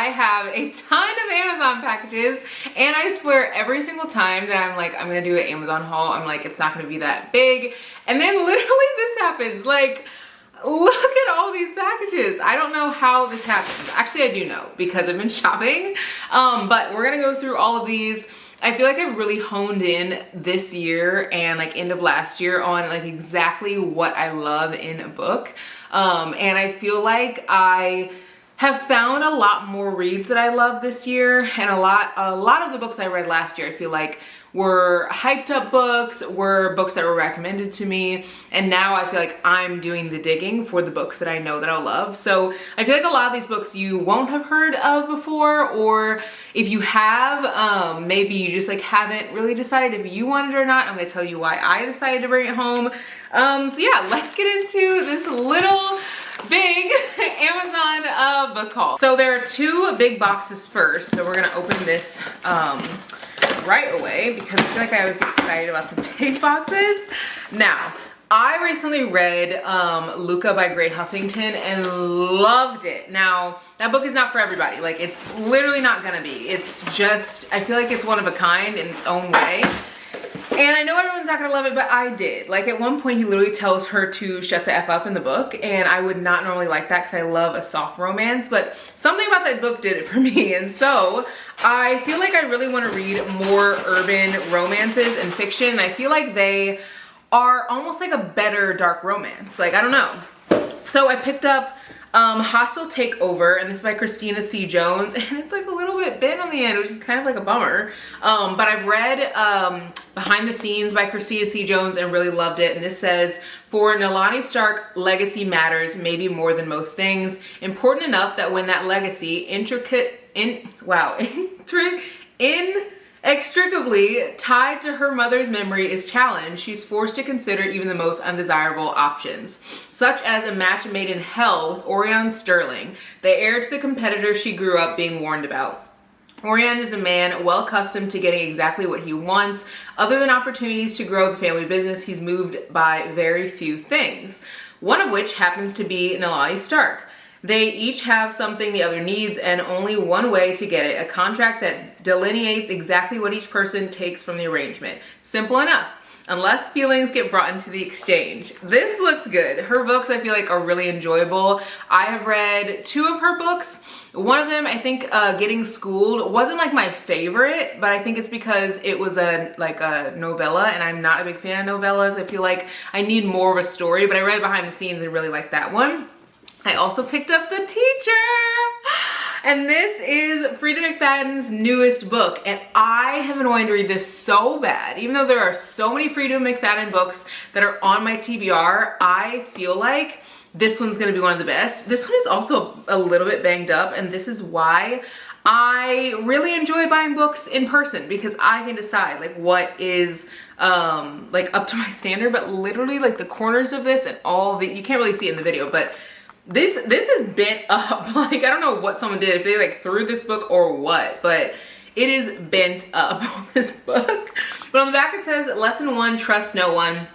I have a ton of Amazon packages, and I swear every single time that I'm like, I'm gonna do an Amazon haul, I'm like, it's not gonna be that big. And then literally this happens. Like, look at all these packages. I don't know how this happens. Actually, I do know because I've been shopping. But we're gonna go through all of these. I feel like I've really honed in this year and like end of last year on like exactly what I love in a book. And I feel like I have found a lot more reads that I love this year, and a lot of the books I read last year I feel like were hyped up books, were books that were recommended to me, and now I feel like I'm doing the digging for the books that I know that I'll love. So I feel like a lot of these books you won't have heard of before, or if you have, maybe you just like haven't really decided if you want it or not. I'm gonna tell you why I decided to bring it home. So yeah, let's get into this little big Amazon book haul. So there are two big boxes first, so we're gonna open this right away because I feel like I always get excited about the big boxes. Now, I recently read Luca by Gray Huffington and loved it. Now, that book is not for everybody. Like, it's literally not gonna be. It's just, I feel like it's one of a kind in its own way. And I know everyone's not gonna love it, but I did. Like, at one point he literally tells her to shut the F up in the book, and I would not normally like that because I love a soft romance, but something about that book did it for me. And so I feel like I really want to read more urban romances and fiction, and I feel like they are almost like a better dark romance. Like, I don't know. So I picked up Hostile Takeover, and this is by Christina C. Jones, and it's like a little bit bent on the end, which is kind of like a bummer. But I've read Behind the Scenes by Christina C. Jones and really loved it. And this says, for Nalani Stark, legacy matters maybe more than most things. Important enough that when that legacy inextricably tied to her mother's memory is challenged, she's forced to consider even the most undesirable options, such as a match made in hell with Orion Sterling, the heir to the competitor she grew up being warned about. Orion is a man well accustomed to getting exactly what he wants. Other than opportunities to grow the family business, he's moved by very few things, one of which happens to be Nalani Stark. They each have something the other needs, and only one way to get it, a contract that delineates exactly what each person takes from the arrangement. Simple enough, unless feelings get brought into the exchange. This looks good. Her books I feel like are really enjoyable. I have read two of her books. One of them, I think, Getting Schooled, wasn't like my favorite, but I think it's because it was a novella, and I'm not a big fan of novellas. I feel like I need more of a story, but I read Behind the Scenes and really liked that one. I also picked up The Teacher, and this is Frida McFadden's newest book, and I have been wanting to read this so bad. Even though there are so many Frida McFadden books that are on my TBR, I feel like this one's gonna be one of the best. This one is also a little bit banged up, and this is why I really enjoy buying books in person, because I can decide like what is like up to my standard. But literally like the corners of this and all the, you can't really see it in the video, but this is bent up. Like, I don't know what someone did, if they like threw this book or what, but it is bent up on this book. But on the back it says, Lesson 1, trust no one.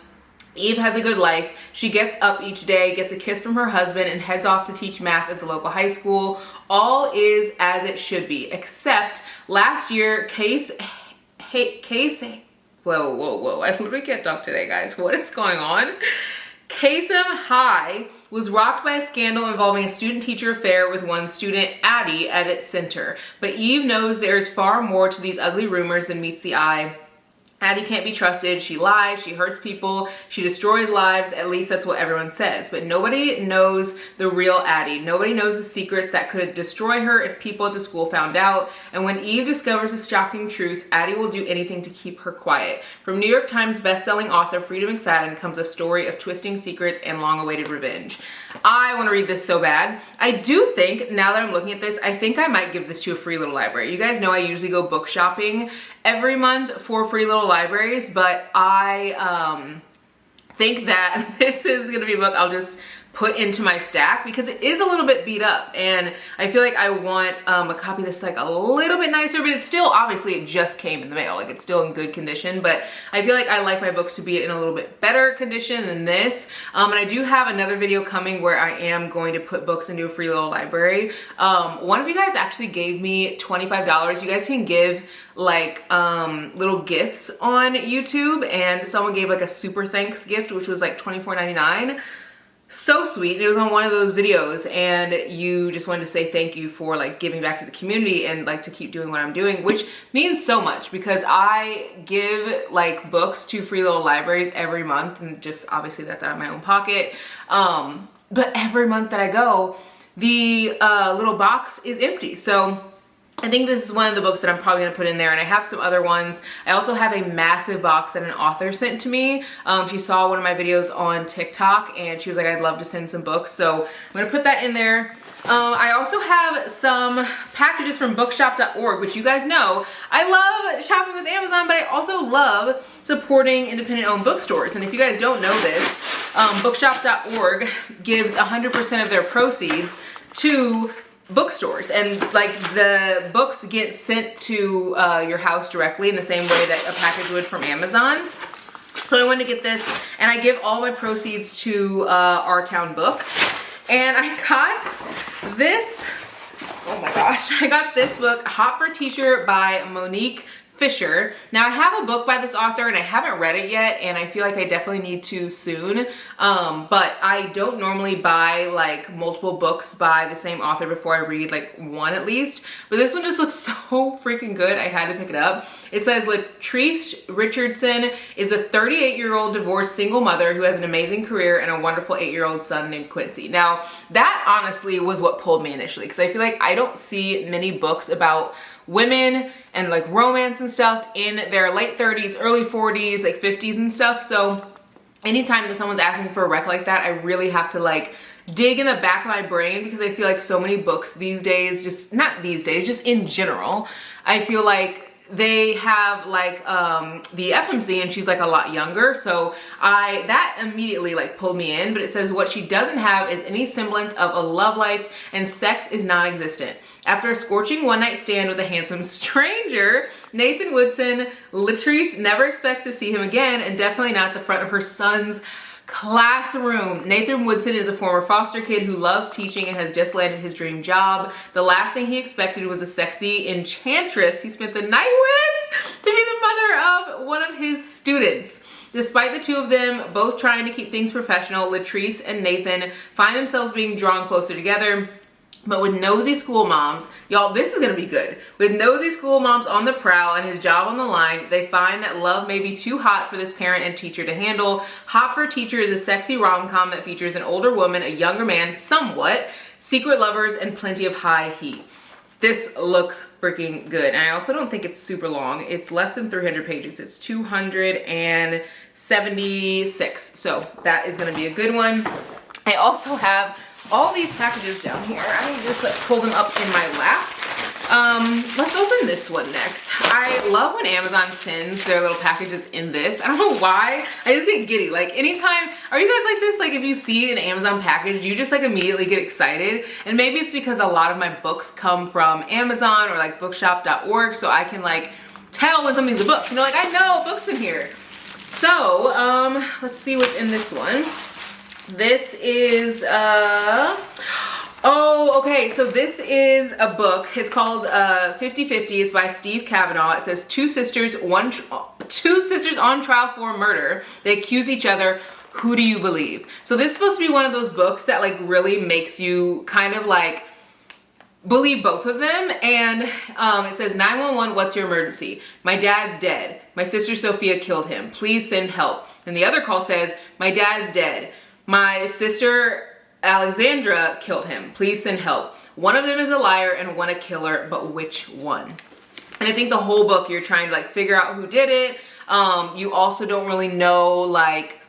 Eve has a good life. She gets up each day, gets a kiss from her husband, and heads off to teach math at the local high school. All is as it should be, except last year, whoa, I literally can't talk today, guys. What is going on? Kasem High was rocked by a scandal involving a student-teacher affair with one student, Addie, at its center. But Eve knows there is far more to these ugly rumors than meets the eye. Addie can't be trusted. She lies, she hurts people, she destroys lives. At least that's what everyone says. But nobody knows the real Addie. Nobody knows the secrets that could destroy her if people at the school found out. And when Eve discovers the shocking truth, Addie will do anything to keep her quiet. From New York Times bestselling author Frida McFadden comes a story of twisting secrets and long-awaited revenge. I want to read this so bad. I do think, now that I'm looking at this, I think I might give this to a Free Little Library. You guys know I usually go book shopping every month for Free Little Libraries, but I think that this is gonna be a book I'll just put into my stack because it is a little bit beat up, and I feel like I want a copy that's like a little bit nicer, but it's still, obviously it just came in the mail, like it's still in good condition, but I feel like I like my books to be in a little bit better condition than this. And I do have another video coming where I am going to put books into a free little library. One of you guys actually gave me $25. You guys can give like little gifts on YouTube, and someone gave like a super thanks gift, which was like $24.99. So sweet. It was on one of those videos, and you just wanted to say thank you for like giving back to the community and like to keep doing what I'm doing, which means so much because I give like books to free little libraries every month, and just obviously that's out of my own pocket. But every month that I go, the little box is empty. So I think this is one of the books that I'm probably gonna put in there, and I have some other ones. I also have a massive box that an author sent to me. She saw one of my videos on TikTok and she was like, I'd love to send some books. So I'm gonna put that in there. I also have some packages from bookshop.org, which you guys know, I love shopping with Amazon, but I also love supporting independent owned bookstores. And if you guys don't know this, bookshop.org gives 100% of their proceeds to bookstores, and like the books get sent to your house directly in the same way that a package would from Amazon. So I wanted to get this, and I give all my proceeds to Our Town Books. And I got this, oh my gosh, I got this book, Hot for Teacher by Monique Fisher. Now I have a book by this author and I haven't read it yet, and I feel like I definitely need to soon. But I don't normally buy like multiple books by the same author before I read like one at least. But this one just looks so freaking good, I had to pick it up. It says Latrice Richardson is a 38-year-old divorced single mother who has an amazing career and a wonderful 8-year-old son named Quincy. Now that honestly was what pulled me initially, because I feel like I don't see many books about women and like romance and stuff in their late 30s, early 40s, like 50s and stuff. So anytime that someone's asking for a rec like that, I really have to like dig in the back of my brain, because I feel like so many books these days, just not these days, just in general, I feel like they have like the FMC, and she's like a lot younger, so that immediately like pulled me in. But it says what she doesn't have is any semblance of a love life, and sex is non-existent. After a scorching one-night stand with a handsome stranger, Nathan Woodson, Latrice never expects to see him again, and definitely not the front of her son's classroom. Nathan Woodson is a former foster kid who loves teaching and has just landed his dream job. The last thing he expected was a sexy enchantress he spent the night with to be the mother of one of his students. Despite the two of them both trying to keep things professional, Latrice and Nathan find themselves being drawn closer together. But with nosy school moms, y'all, this is gonna be good. With nosy school moms on the prowl and his job on the line, they find that love may be too hot for this parent and teacher to handle. Hot for Teacher is a sexy rom-com that features an older woman, a younger man, somewhat, secret lovers, and plenty of high heat. This looks freaking good. And I also don't think it's super long. It's less than 300 pages. It's 276. So that is gonna be a good one. I also have all these packages down here. I just like pull them up in my lap. Let's open this one next. I love when Amazon sends their little packages in this. I don't know why, I just get giddy. Like anytime, are you guys like this? Like if you see an Amazon package, you just like immediately get excited. And maybe it's because a lot of my books come from Amazon or like bookshop.org, so I can like tell when something's a book. You know, like I know books in here. So, let's see what's in this one. This is, oh, okay, so this is a book. It's called 50-50. It's by Steve Kavanaugh. It says two sisters on trial for murder. They accuse each other. Who do you believe? So this is supposed to be one of those books that like really makes you kind of like believe both of them. And it says 911, what's your emergency? My dad's dead. My sister Sophia killed him. Please send help. And the other call says, my dad's dead. My sister Alexandra killed him. Please send help. One of them is a liar and one a killer, but which one? And I think the whole book you're trying to like figure out who did it. You also don't really know like,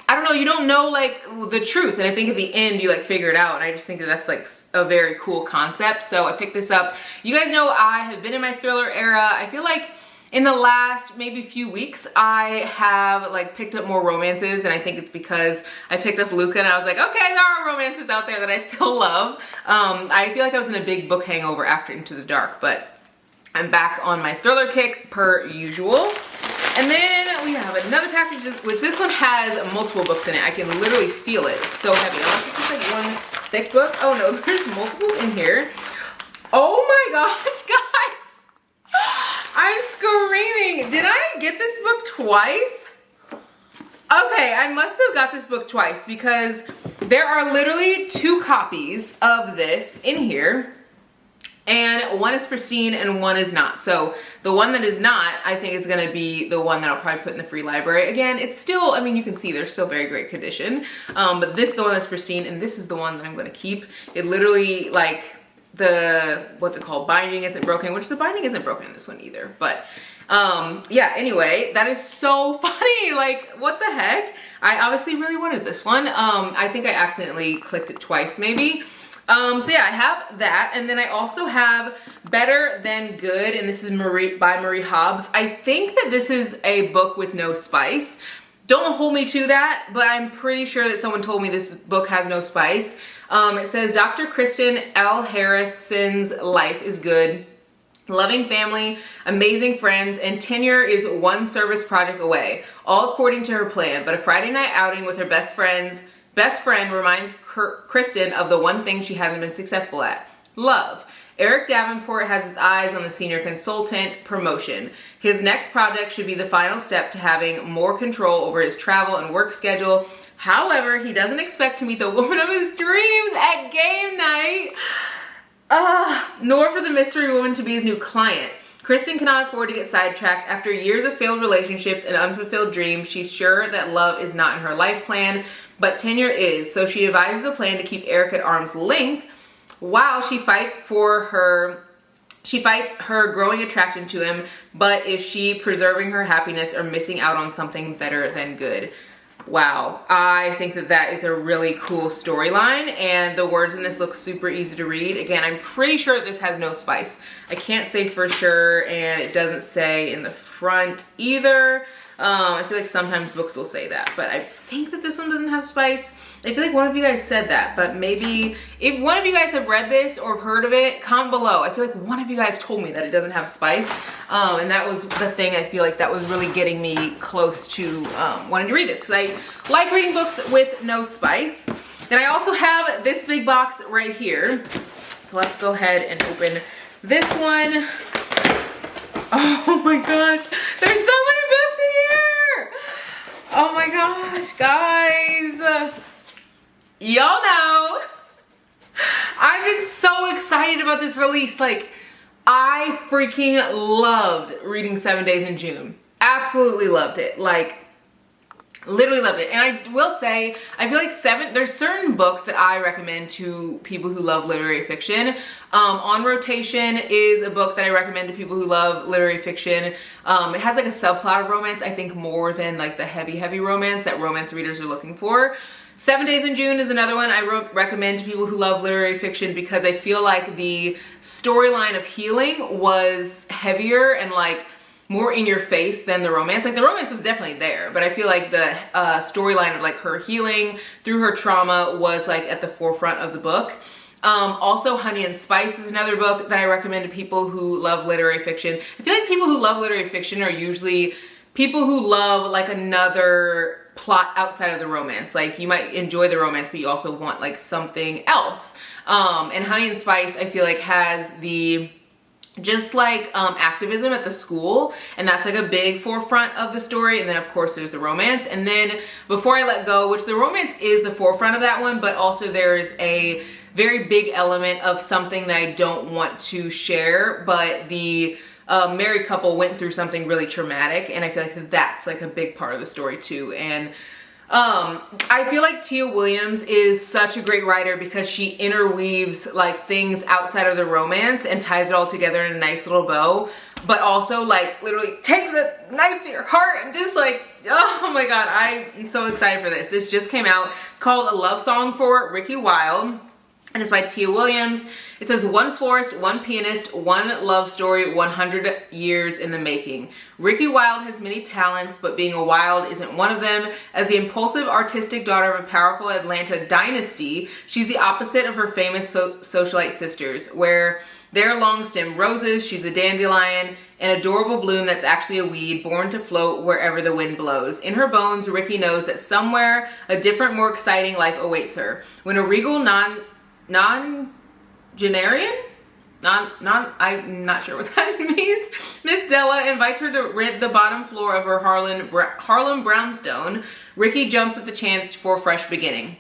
I don't know, you don't know like the truth. And I think at the end you like figure it out. And I just think that that's like a very cool concept. So I picked this up. You guys know I have been in my thriller era. I feel like in the last maybe few weeks, I have like picked up more romances, and I think it's because I picked up Luca and I was like, okay, there are romances out there that I still love. I feel like I was in a big book hangover after Into the Dark, but I'm back on my thriller kick per usual. And then we have another package, which this one has multiple books in it. I can literally feel it. It's so heavy. Unless it's just like one thick book. Oh no, there's multiples in here. Oh my gosh, guys. I'm screaming. Did I get this book twice? Okay, I must have got this book twice because there are literally 2 copies of this in here. And one is pristine and one is not. So the one that is not, I think is gonna be the one that I'll probably put in the free library. Again, it's still, I mean, you can see they're still very great condition. But this is the one that's pristine, and this is the one that I'm gonna keep. It literally, like, the, what's it called, binding isn't broken, which the binding isn't broken in this one either. But yeah, anyway, that is so funny. Like, what the heck? I obviously really wanted this one. I think I accidentally clicked it twice maybe. So yeah, I have that, and then I also have Better Than Good, and this is by Marie Hobbs. I think that this is a book with no spice. Don't hold me to that, but I'm pretty sure that someone told me this book has no spice. It says, Dr. Kristen L. Harrison's life is good. Loving family, amazing friends, and tenure is one service project away, all according to her plan. But a Friday night outing with her best friend reminds Kristen of the one thing she hasn't been successful at: love. Eric Davenport has his eyes on the senior consultant promotion. His next project should be the final step to having more control over his travel and work schedule. However, he doesn't expect to meet the woman of his dreams at game night, nor for the mystery woman to be his new client. Kristen cannot afford to get sidetracked. After years of failed relationships and unfulfilled dreams, she's sure that love is not in her life plan, but tenure is. So she devises a plan to keep Eric at arm's length while she fights her growing attraction to him. But is she preserving her happiness or missing out on something better than good? Wow, I think that that is a really cool storyline, and the words in this look super easy to read. Again, I'm pretty sure this has no spice. I can't say for sure, and it doesn't say in the front either. I feel like sometimes books will say that, but I think that this one doesn't have spice. I feel like one of you guys said that, but maybe if one of you guys have read this or have heard of it, comment below. I feel like one of you guys told me that it doesn't have spice, and that was the thing. I feel like that was really getting me close to wanting to read this, because I like reading books with no spice. Then I also have this big box right here. So let's go ahead and open this one. Oh my gosh, there's so many books in here. Oh my gosh, guys. Y'all know I've been so excited about this release. Like, I freaking loved reading 7 Days in June. Absolutely loved it. Like, literally loved it. And I will say, I feel like there's certain books that I recommend to people who love literary fiction. On Rotation is a book that I recommend to people who love literary fiction. It has like a subplot of romance, I think, more than like the heavy romance that romance readers are looking for. 7 Days in June is another one I recommend to people who love literary fiction, because I feel like the storyline of healing was heavier and like more in your face than the romance. Like, the romance was definitely there, but I feel like the storyline of like her healing through her trauma was like at the forefront of the book. Also, Honey and Spice is another book that I recommend to people who love literary fiction. I feel like people who love literary fiction are usually people who love like another plot outside of the romance. Like, you might enjoy the romance, but you also want like something else. And Honey and Spice, I feel like, has the just like activism at the school, and that's like a big forefront of the story. And then of course there's the romance, and then Before I Let Go, which the romance is the forefront of that one, but also there's a very big element of something that I don't want to share, but the married couple went through something really traumatic, and I feel like that's like a big part of the story too. And I feel like Tia Williams is such a great writer because she interweaves like things outside of the romance and ties it all together in a nice little bow, but also like literally takes a knife to your heart and just like, oh my god, I'm so excited for this. This just came out. It's called A Love Song for Ricky Wilde. and it's by Tia Williams. It says, one florist, one pianist, one love story, 100 years in the making. Ricky Wilde has many talents, but being a Wilde isn't one of them. As the impulsive, artistic daughter of a powerful Atlanta dynasty, she's the opposite of her famous socialite sisters, where they're long-stemmed roses, she's a dandelion, an adorable bloom that's actually a weed, born to float wherever the wind blows. In her bones, Ricky knows that somewhere a different, more exciting life awaits her. When a regal non-genarian? I'm not sure what that means. Miss Della invites her to rent the bottom floor of her Harlem brownstone. Ricky jumps at the chance for a fresh beginning.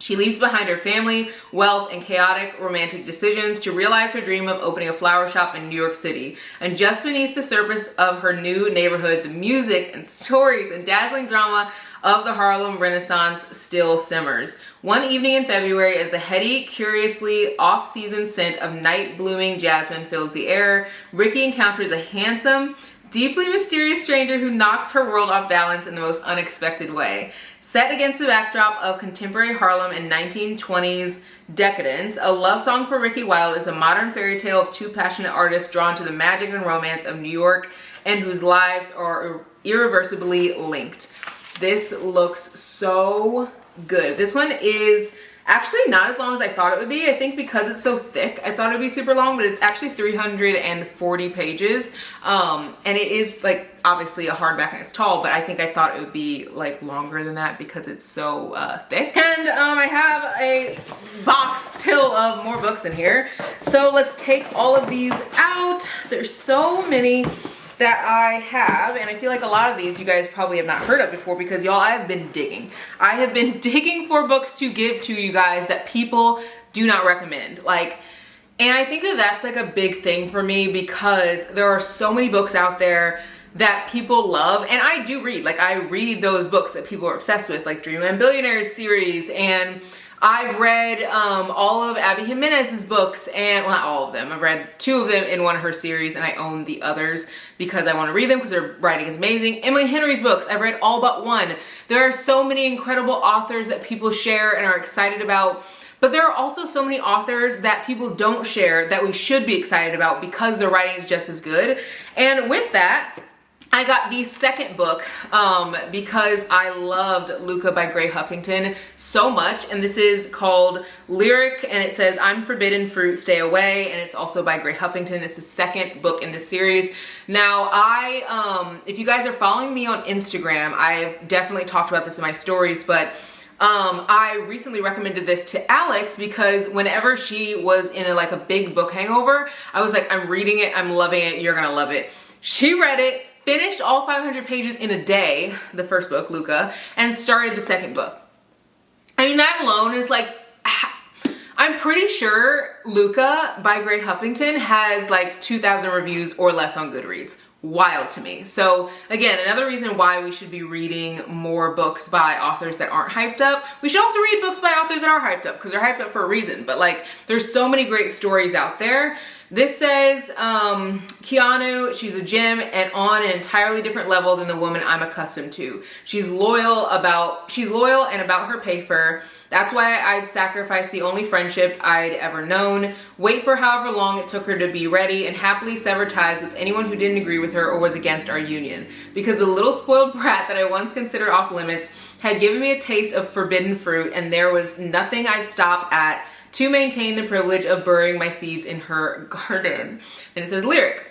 She leaves behind her family, wealth, and chaotic romantic decisions to realize her dream of opening a flower shop in New York City. And just beneath the surface of her new neighborhood, the music and stories and dazzling drama of the Harlem Renaissance still simmers. One evening in February, as the heady, curiously off-season scent of night-blooming jasmine fills the air, Ricky encounters a handsome, deeply mysterious stranger who knocks her world off balance in the most unexpected way. Set against the backdrop of contemporary Harlem in 1920s decadence, A Love Song for Ricky Wilde is a modern fairy tale of two passionate artists drawn to the magic and romance of New York and whose lives are irreversibly linked. This looks so good. This one is actually not as long as I thought it would be. I think because it's so thick, I thought it would be super long, but it's actually 340 pages. And it is like obviously a hardback and it's tall, but I think I thought it would be like longer than that because it's so thick. And I have a box still of more books in here. So let's take all of these out. There's so many that I have, and I feel like a lot of these you guys probably have not heard of before because y'all, I have been digging. I have been digging for books to give to you guys that people do not recommend. And I think that that's like a big thing for me because there are so many books out there that people love, and I do read. Like, I read those books that people are obsessed with, like Dreamland Billionaires series, and I've read all of Abby Jimenez's books, and well, not all of them. I've read 2 of them in one of her series, and I own the others because I want to read them because their writing is amazing. Emily Henry's books, I've read all but one. There are so many incredible authors that people share and are excited about, but there are also so many authors that people don't share that we should be excited about because their writing is just as good. And with that, I got the second book because I loved Luca by Gray Huffington so much, and this is called Lyric, and it says, I'm forbidden fruit, stay away, and it's also by Gray Huffington. It's the second book in this series. Now, if you guys are following me on Instagram, I've definitely talked about this in my stories, but I recently recommended this to Alex because whenever she was in a big book hangover, I was like, I'm reading it, I'm loving it, you're gonna love it. She read it, finished all 500 pages in a day, the first book, Luca, and started the second book. I mean, that alone is like, I'm pretty sure Luca by Gray Huffington has like 2,000 reviews or less on Goodreads. Wild to me. So again, another reason why we should be reading more books by authors that aren't hyped up. We should also read books by authors that are hyped up because they're hyped up for a reason, but there's so many great stories out there. This says, Keanu, she's a gem and on an entirely different level than the woman I'm accustomed to. She's loyal and about her paper. That's why I'd sacrifice the only friendship I'd ever known, wait for however long it took her to be ready, and happily sever ties with anyone who didn't agree with her or was against our union. Because the little spoiled brat that I once considered off limits had given me a taste of forbidden fruit, and there was nothing I'd stop at to maintain the privilege of burying my seeds in her garden. Then it says, Lyric.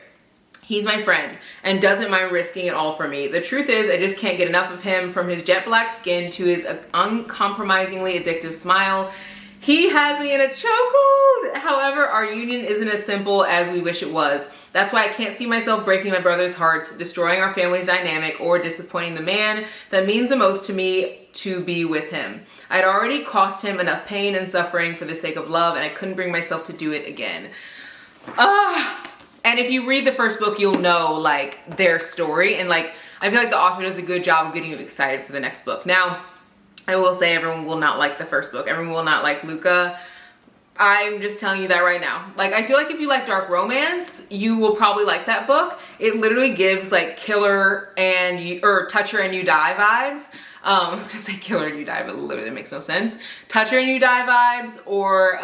He's my friend and doesn't mind risking it all for me. The truth is, I just can't get enough of him, from his jet black skin to his uncompromisingly addictive smile. He has me in a chokehold. However, our union isn't as simple as we wish it was. That's why I can't see myself breaking my brother's hearts, destroying our family's dynamic, or disappointing the man that means the most to me to be with him. I'd already cost him enough pain and suffering for the sake of love, and I couldn't bring myself to do it again. And if you read the first book, you'll know their story, and I feel like the author does a good job of getting you excited for the next book. Now, I will say everyone will not like the first book. Everyone will not like Luca. I'm just telling you that right now. Like, I feel like if you like dark romance, you will probably like that book. It literally gives like killer and you, or touch her and you die vibes. I was gonna say killer and you die, but literally makes no sense. Touch her and you die vibes, or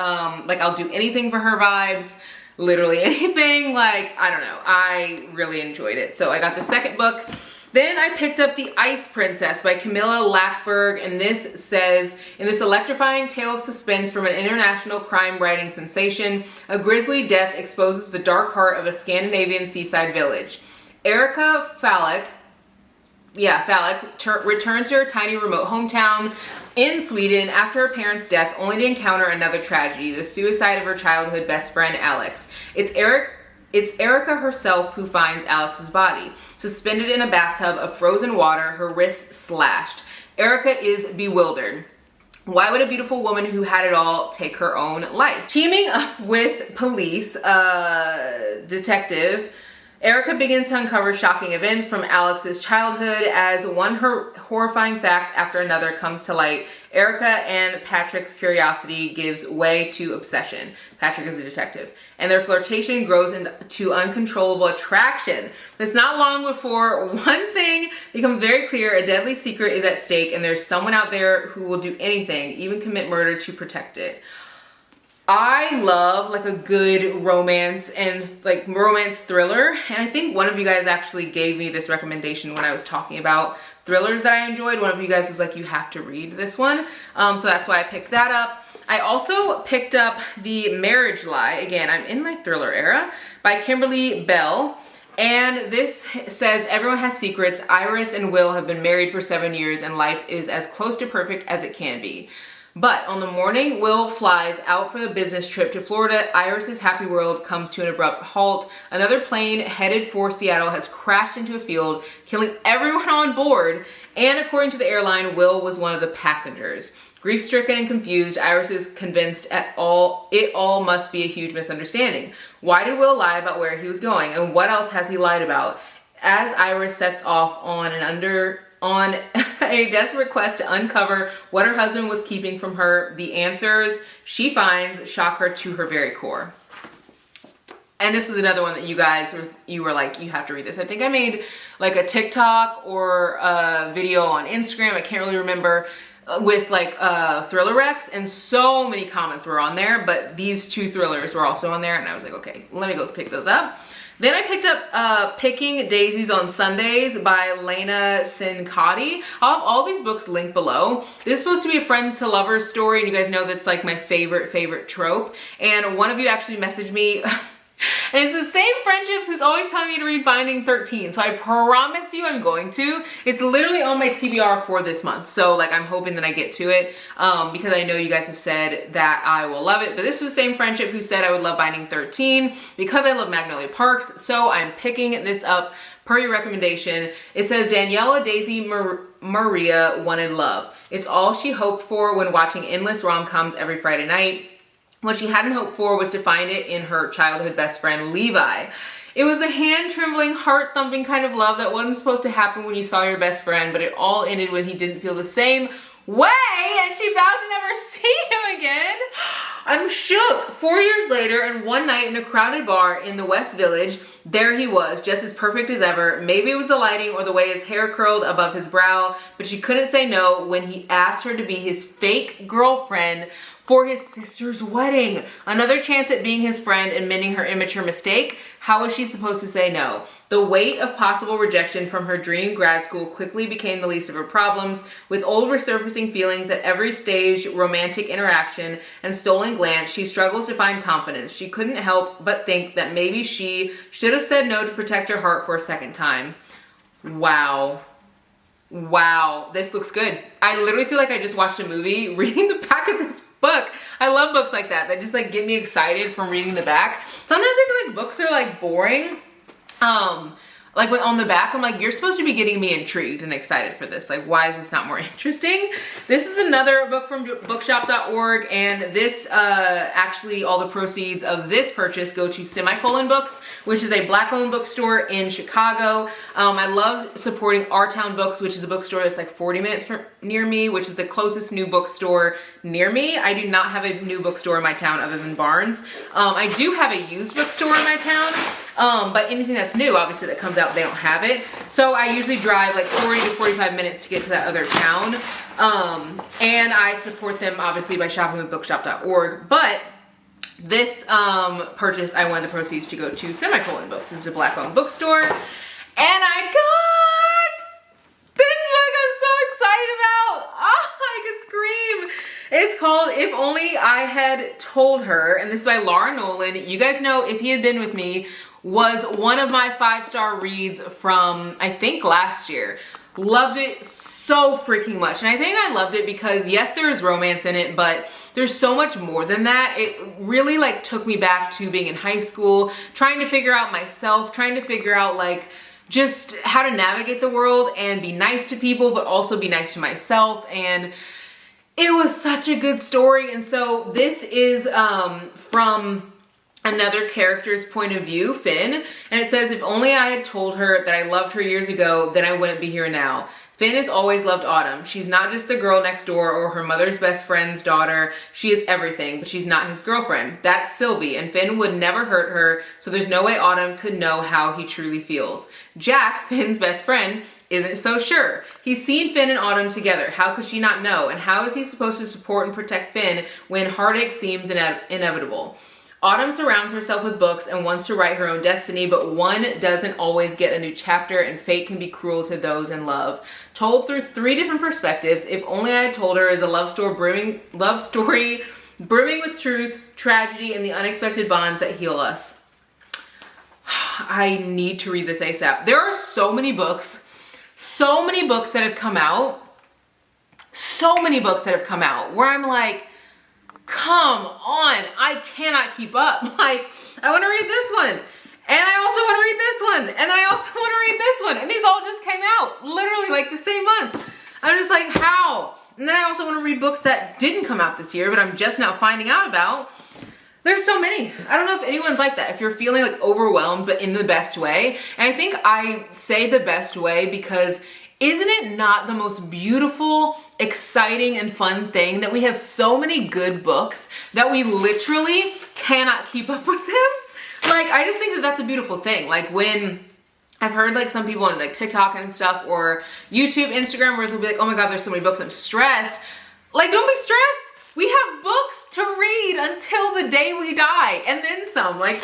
like I'll do anything for her vibes. Literally anything. Like, I don't know. I really enjoyed it. So I got the second book. Then I picked up The Ice Princess by Camilla Lackberg, and this says, in this electrifying tale of suspense from an international crime writing sensation, a grisly death exposes the dark heart of a Scandinavian seaside village. Erica Falk returns to her tiny remote hometown in Sweden after her parents' death, only to encounter another tragedy, the suicide of her childhood best friend Alex. It's Erica herself who finds Alex's body, suspended in a bathtub of frozen water, her wrists slashed. Erica is bewildered. Why would a beautiful woman who had it all take her own life? Teaming up with police detective, Erica begins to uncover shocking events from Alex's childhood as one horrifying fact after another comes to light. Erica and Patrick's curiosity gives way to obsession. Patrick is the detective. And their flirtation grows into uncontrollable attraction. It's not long before one thing becomes very clear: a deadly secret is at stake, and there's someone out there who will do anything, even commit murder, to protect it. I love like a good romance and like romance thriller, and I think one of you guys actually gave me this recommendation when I was talking about thrillers that I enjoyed. One of you guys was like, you have to read this one, so that's why I picked that up. I also picked up The Marriage Lie, again I'm in my thriller era, by Kimberly Bell. And this says, everyone has secrets. Iris and Will have been married for 7 years and life is as close to perfect as it can be. But on the morning Will flies out for the business trip to Florida, Iris's happy world comes to an abrupt halt. Another plane headed for Seattle has crashed into a field, killing everyone on board. And according to the airline, Will was one of the passengers. Grief-stricken and confused, Iris is convinced it all must be a huge misunderstanding. Why did Will lie about where he was going, and what else has he lied about? As Iris sets off on a desperate quest to uncover what her husband was keeping from her, the answers she finds shock her to her very core. And this was another one that you were like, you have to read this. I think I made like a TikTok or a video on Instagram, I can't really remember, with like thriller recs, and so many comments were on there, but these two thrillers were also on there, and I was like, okay, let me go pick those up. Then I picked up Picking Daisies on Sundays by Lena Sincotti. I'll have all these books linked below. This is supposed to be a friends to lovers story, and you guys know that's like my favorite trope. And one of you actually messaged me, and it's the same friendship who's always telling me to read Binding 13. So I promise you I'm going to. It's literally on my TBR for this month. So like I'm hoping that I get to it because I know you guys have said that I will love it. But this was the same friendship who said I would love Binding 13 because I love Magnolia Parks. So I'm picking this up per your recommendation. It says Daniela Daisy Maria wanted love. It's all she hoped for when watching endless rom-coms every Friday night. What she hadn't hoped for was to find it in her childhood best friend, Levi. It was a hand-trembling, heart-thumping kind of love that wasn't supposed to happen when you saw your best friend, but it all ended when he didn't feel the same way and she vowed to never see him again. I'm shook. 4 years later, and one night in a crowded bar in the West Village, there he was, just as perfect as ever. Maybe it was the lighting or the way his hair curled above his brow, but she couldn't say no when he asked her to be his fake girlfriend for his sister's wedding. Another chance at being his friend and mending her immature mistake. How was she supposed to say no? The weight of possible rejection from her dream grad school quickly became the least of her problems, with old resurfacing feelings at every staged romantic interaction and stolen glance. She struggles to find confidence. She couldn't help but think that maybe she should have said no to protect her heart for a second time. Wow. Wow, this looks good. I literally feel like I just watched a movie reading the back of this book. I love books like that just like get me excited from reading the back. Sometimes I feel like books are like boring. Like on the back, I'm like, you're supposed to be getting me intrigued and excited for this. Like, why is this not more interesting? This is another book from bookshop.org, and this, actually all the proceeds of this purchase go to Semicolon Books, which is a Black-owned bookstore in Chicago. I love supporting Our Town Books, which is a bookstore that's like 40 minutes from near me, which is the closest new bookstore near me. I do not have a new bookstore in my town other than Barnes. I do have a used bookstore in my town, but anything that's new, obviously, that comes out, they don't have it. So I usually drive like 40 to 45 minutes to get to that other town. And I support them obviously by shopping with bookshop.org. But this purchase, I wanted the proceeds to go to Semicolon Books. This is a Black-owned bookstore. And I got this book I'm so excited about. Oh, I could scream. It's called If Only I Had Told Her, and this is by Laura Nolan. You guys know If He Had Been With Me was one of my 5-star reads from, I think, last year. Loved it so freaking much. And I think I loved it because, yes, there is romance in it, but there's so much more than that. It really like took me back to being in high school, trying to figure out myself, trying to figure out like just how to navigate the world and be nice to people, but also be nice to myself. And it was such a good story. And so this is from another character's point of view, Finn, and it says, if only I had told her that I loved her years ago, then I wouldn't be here now. Finn has always loved Autumn. She's not just the girl next door or her mother's best friend's daughter. She is everything, but she's not his girlfriend. That's Sylvie, and Finn would never hurt her, so there's no way Autumn could know how he truly feels. Jack, Finn's best friend, isn't so sure. He's seen Finn and Autumn together. How could she not know? And how is he supposed to support and protect Finn when heartache seems inevitable? Autumn surrounds herself with books and wants to write her own destiny, but one doesn't always get a new chapter, and fate can be cruel to those in love. Told through 3 different perspectives, If Only I Had Told Her is a love story brimming with truth, tragedy, and the unexpected bonds that heal us. I need to read this ASAP. There are so many books that have come out, where I'm like, come on, I cannot keep up. Like, I want to read this one, and I also want to read this one, and then I also want to read this one, and these all just came out literally like the same month. I'm just like, how? And then I also want to read books that didn't come out this year, but I'm just now finding out about. There's so many. I don't know if anyone's like that, if you're feeling like overwhelmed, but in the best way. And I think I say the best way because isn't it not the most beautiful, exciting, and fun thing that we have so many good books that we literally cannot keep up with them? Like, I just think that that's a beautiful thing. Like, when I've heard like some people on like TikTok and stuff or YouTube, Instagram, where they'll be like, oh my God, there's so many books, I'm stressed. Like, don't be stressed. We have books to read until the day we die, and then some. Like,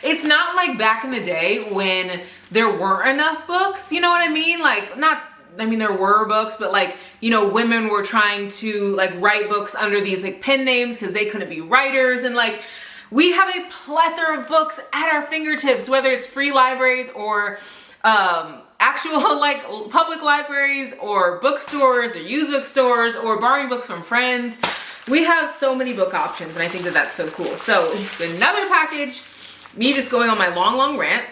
it's not like back in the day when there weren't enough books, you know what I mean? Like, there were books, but like, you know, women were trying to like write books under these like pen names because they couldn't be writers, and like, we have a plethora of books at our fingertips, whether it's free libraries or actual like public libraries or bookstores or used bookstores or borrowing books from friends. We have so many book options, and I think that that's so cool. So it's another package, me just going on my long rant.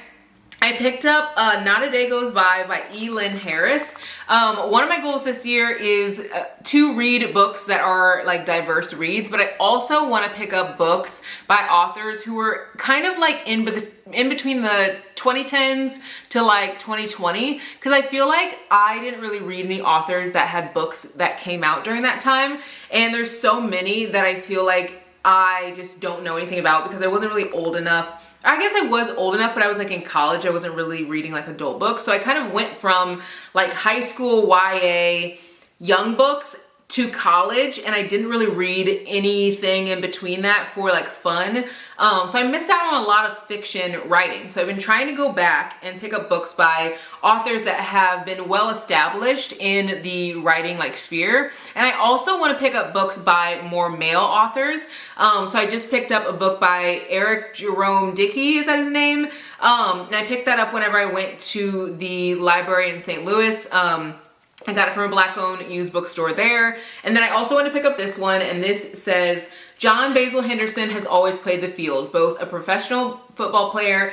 I picked up Not a Day Goes by E. Lynn Harris. One of my goals this year is to read books that are like diverse reads, but I also want to pick up books by authors who are kind of like in between the 2010s to like 2020, because I feel like I didn't really read any authors that had books that came out during that time, and there's so many that I feel like I just don't know anything about because I wasn't really old enough. I guess I was old enough, but I was like in college. I wasn't really reading like adult books. So I kind of went from like high school YA young books to college, and I didn't really read anything in between that for like fun. So I missed out on a lot of fiction writing. So I've been trying to go back and pick up books by authors that have been well established in the writing like sphere. And I also want to pick up books by more male authors. So I just picked up a book by Eric Jerome Dickey, is that his name? And I picked that up whenever I went to the library in St. Louis. I got it from a Black-owned used bookstore there. And then I also want to pick up this one, and this says, John Basil Henderson has always played the field, both a professional football player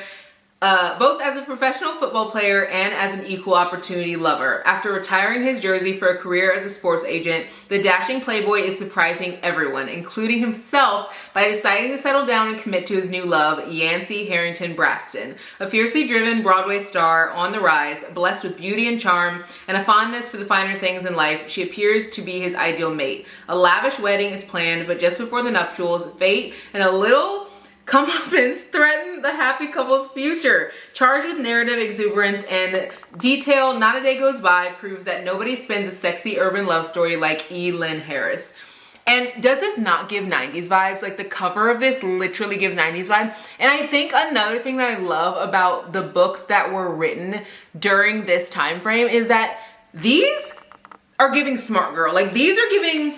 both as a professional football player and as an equal opportunity lover. After retiring his jersey for a career as a sports agent, the dashing playboy is surprising everyone, including himself, by deciding to settle down and commit to his new love, Yancey Harrington Braxton. A fiercely driven Broadway star on the rise, blessed with beauty and charm and a fondness for the finer things in life, she appears to be his ideal mate. A lavish wedding is planned, but just before the nuptials, fate and a little comeuppance threaten the happy couple's future. Charged with narrative exuberance and detail, Not a Day Goes By proves that nobody spins a sexy urban love story like E. Lynn Harris. And does this not give 90s vibes? Like, the cover of this literally gives 90s vibe. And I think another thing that I love about the books that were written during this time frame is that these are giving smart girl. Like, these are giving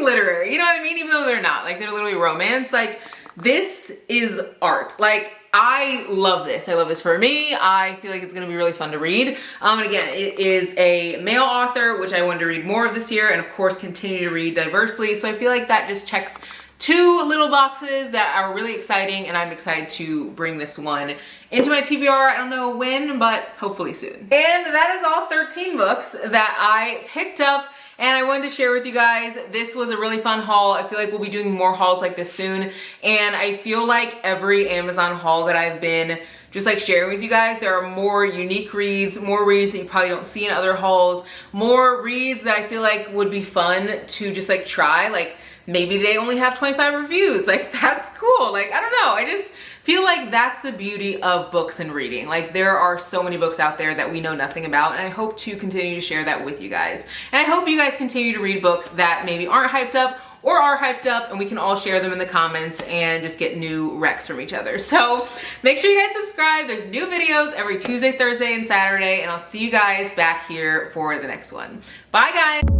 literary, you know what I mean? Even though they're not, like, they're literally romance. Like, this is art. Like, I love this. I love this for me. I feel like it's gonna be really fun to read. And again, it is a male author, which I wanted to read more of this year, and of course continue to read diversely. So I feel like that just checks two little boxes that are really exciting, and I'm excited to bring this one into my TBR. I don't know when, but hopefully soon. And that is all 13 books that I picked up and I wanted to share with you guys. This was a really fun haul. I feel like we'll be doing more hauls like this soon. And I feel like every Amazon haul that I've been just like sharing with you guys, there are more unique reads, more reads that you probably don't see in other hauls, more reads that I feel like would be fun to just like try. Like, maybe they only have 25 reviews. Like, that's cool. Like, I don't know. I just feel like that's the beauty of books and reading. Like, there are so many books out there that we know nothing about, and I hope to continue to share that with you guys. And I hope you guys continue to read books that maybe aren't hyped up or are hyped up, and we can all share them in the comments and just get new recs from each other. So make sure you guys subscribe. There's new videos every Tuesday, Thursday, and Saturday, and I'll see you guys back here for the next one. Bye, guys.